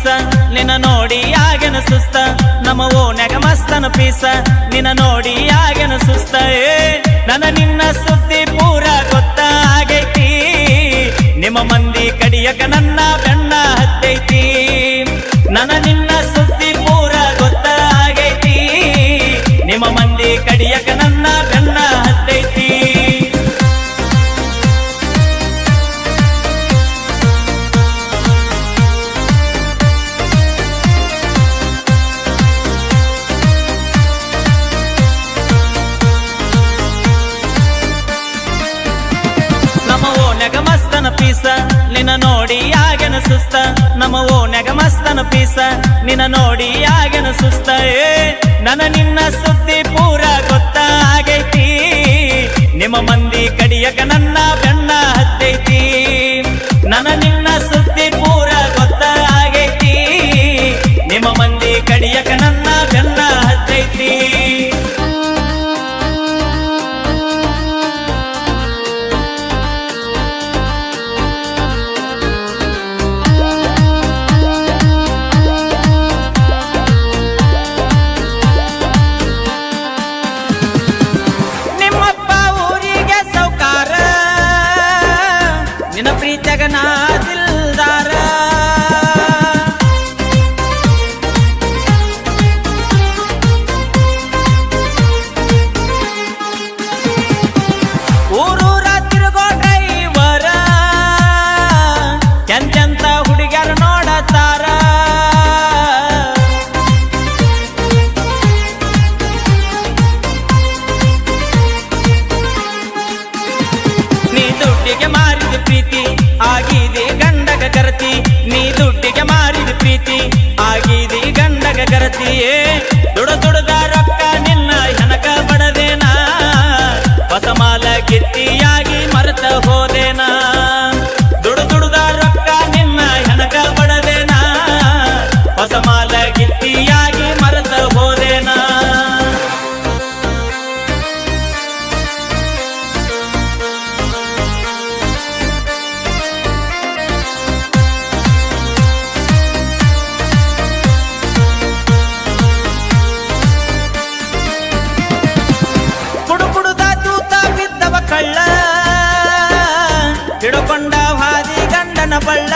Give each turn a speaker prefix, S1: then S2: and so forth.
S1: piece ನಿನ್ನ ನೋಡಿ ಆಗೇನ ಸುಸ್ತ ನಮ್ಮ ಓನ್ಯಾಗ ಮಸ್ತನ ಪೀಸ ನಿನ್ನ ನೋಡಿ ಆಗೇನ ಸುಸ್ತ ನನ್ನ ನಿನ್ನ ಸುದ್ದಿ ಪೂರ ಗೊತ್ತಾಗೈತಿ ನಿಮ್ಮ ಮಂದಿ ಕಡಿಯಕ ನನ್ನ ಬೆನ್ನ ಹತ್ತೈತಿ ನನ್ನ ನಿನ್ನ ಸುದ್ದಿ ಪೂರ ಗೊತ್ತಾಗೈತಿ ನಿಮ್ಮ ಮಂದಿ ಕಡಿಯಕ ನನ್ನ ಬೆನ್ನ ಹತ್ತೈತಿ ಮಸ್ತನ ಪೀಸ ನಿನ್ನ ನೋಡಿ ಆಗೇನ ಸುಸ್ತ ನಮ್ಮ ಓನ್ಯಾಗ ಮಸ್ತನ ಪೀಸ ನಿನ್ನ ನೋಡಿ ಆಗೇನ ಸುಸ್ತ ನನ್ನ ನಿನ್ನ ಸುದ್ದಿ ಪೂರ ಗೊತ್ತಾಗೈತಿ ನಿಮ್ಮ ಮಂದಿ ಕಡಿಯಕ ನನ್ನ ಬೆನ್ನ ಹತ್ತೈತಿ ನನ್ನ ನಿನ್ನ ಸುದ್ದಿ ಪೂರ ಗೊತ್ತಾಗೈತಿ ನಿಮ್ಮ ಮಂದಿ ಕಡಿಯಕ ನನ್ನ ಬೆನ್ನ ಹತ್ತೈತಿ ನಿನ್ನ ಪ್ರೀತಿಯಾಗ ನಾ ದಿಲ್ದಾರ ಊರೂರ ತಿರುಗೋ ಡ್ರೈವರ ಎಂತೆಂತ ಹುಡುಗ್ಯಾರ ನೋಡತಾರ ನೀ ದುಡ್ಡಿಗೆ ಮಾರಿದ ಪ್ರೀತಿ ಆಗಿದೆ ಗಂಡಗ ಗರತಿ ನೀ ದುಡ್ಡಿಗೆ ಮಾರಿದ ಪ್ರೀತಿ ಆಗಿದೆ ಗಂಡಗ ಗರತಿಯೇ ದುಡದ ರೊಕ್ಕ ನಿನ್ನ ಹೆನಕ ಬಡದೇನಾ ಹೊಸ ಮಾಲ ಗಿತ್ತಿಯಾಗಿ ಮರೆತ ಹೋದೇನಾ ದುಡದ ರೊಕ್ಕ ನಿನ್ನ ಹೆನಕ ಬಡದೇನಾ ಹೊಸ ಮಾಲ ಗಿತ್ತಿಯಾಗಿ ಮರೆತ ಹೋದೇನಾ ಕಳ್ಳ ಹಿಡ್ಕೊಂಡ ಹಾದಿ ಗಂಡನ ಬಳ್ಳ